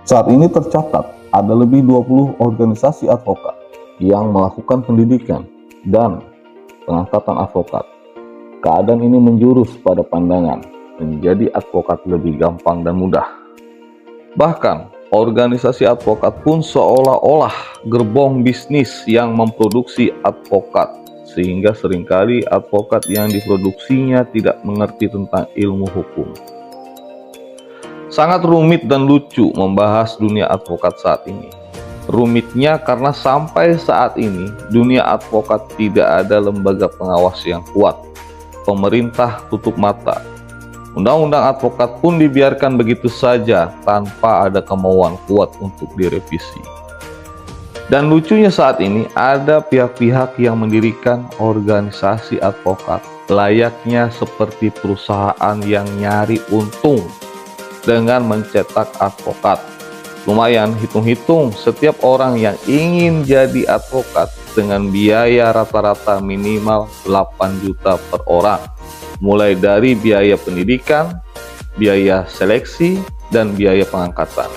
Saat ini tercatat ada lebih 20 organisasi advokat yang melakukan pendidikan dan pengangkatan advokat. Keadaan ini menjurus pada pandangan menjadi advokat lebih gampang dan mudah. Bahkan, organisasi advokat pun seolah-olah gerbong bisnis yang memproduksi advokat, sehingga seringkali advokat yang diproduksinya tidak mengerti tentang ilmu hukum. Sangat rumit dan lucu membahas dunia advokat saat ini. Rumitnya karena sampai saat ini dunia advokat tidak ada lembaga pengawas yang kuat. Pemerintah tutup mata. Undang-undang advokat pun dibiarkan begitu saja tanpa ada kemauan kuat untuk direvisi. Dan lucunya saat ini ada pihak-pihak yang mendirikan organisasi advokat layaknya seperti perusahaan yang nyari untung dengan mencetak advokat. Lumayan hitung-hitung, setiap orang yang ingin jadi advokat dengan biaya rata-rata minimal 8 juta per orang, mulai dari biaya pendidikan, biaya seleksi, dan biaya pengangkatan.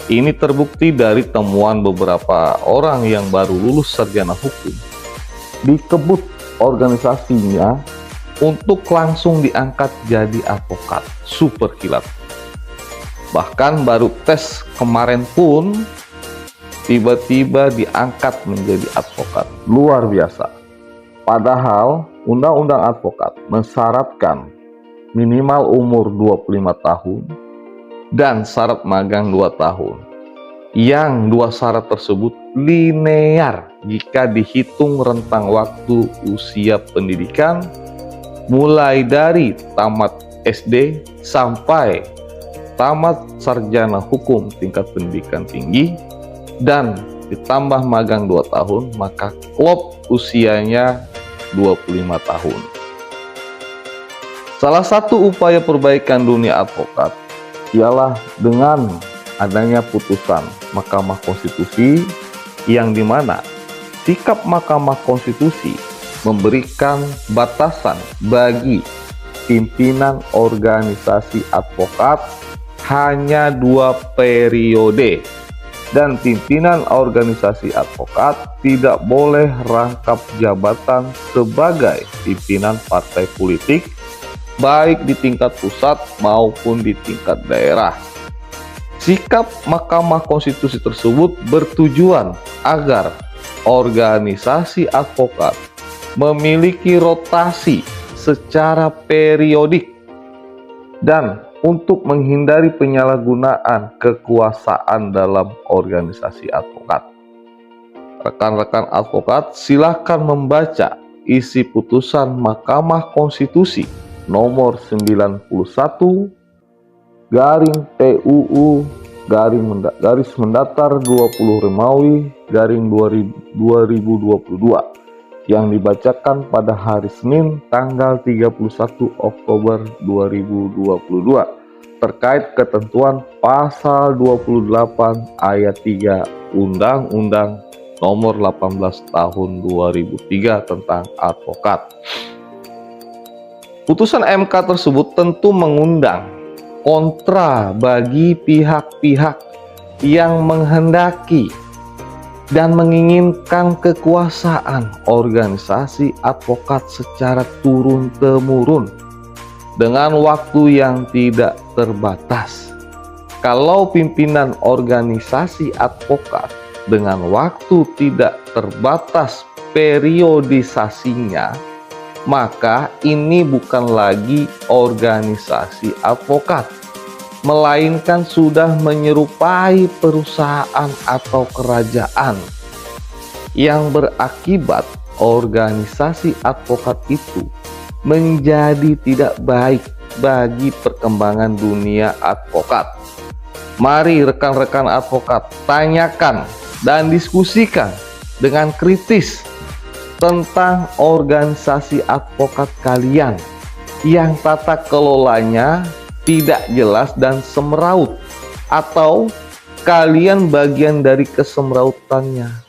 Ini terbukti dari temuan beberapa orang yang baru lulus sarjana hukum dikebut organisasinya untuk langsung diangkat jadi advokat super kilat. Bahkan baru tes kemarin pun tiba-tiba diangkat menjadi advokat. Luar biasa. Padahal undang-undang advokat mensyaratkan minimal umur 25 tahun dan syarat magang 2 tahun. Yang dua syarat tersebut linear jika dihitung rentang waktu usia pendidikan mulai dari tamat SD sampai tamat sarjana hukum tingkat pendidikan tinggi dan ditambah magang 2 tahun, maka klop usianya 25 tahun. Salah satu upaya perbaikan dunia advokat ialah dengan adanya putusan Mahkamah Konstitusi yang dimana sikap Mahkamah Konstitusi memberikan batasan bagi pimpinan organisasi advokat hanya 2 periode, dan pimpinan organisasi advokat tidak boleh rangkap jabatan sebagai pimpinan partai politik baik di tingkat pusat maupun di tingkat daerah. Sikap Mahkamah Konstitusi tersebut bertujuan agar organisasi advokat memiliki rotasi secara periodik dan untuk menghindari penyalahgunaan kekuasaan dalam organisasi advokat. Rekan-rekan advokat silakan membaca isi putusan Mahkamah Konstitusi nomor 91 garing PUU garis mendatar 20 Romawi garing 2022 yang dibacakan pada hari Senin tanggal 31 Oktober 2022 terkait ketentuan pasal 28 ayat 3 Undang-Undang nomor 18 tahun 2003 tentang advokat. Putusan MK tersebut tentu mengundang kontra bagi pihak-pihak yang menghendaki dan menginginkan kekuasaan organisasi advokat secara turun-temurun dengan waktu yang tidak terbatas. Kalau pimpinan organisasi advokat dengan waktu tidak terbatas periodisasinya, maka ini bukan lagi organisasi advokat, melainkan sudah menyerupai perusahaan atau kerajaan yang berakibat organisasi advokat itu menjadi tidak baik bagi perkembangan dunia advokat. Mari rekan-rekan advokat tanyakan dan diskusikan dengan kritis tentang organisasi advokat kalian yang tata kelolanya tidak jelas dan semeraut, atau kalian bagian dari kesemrautannya.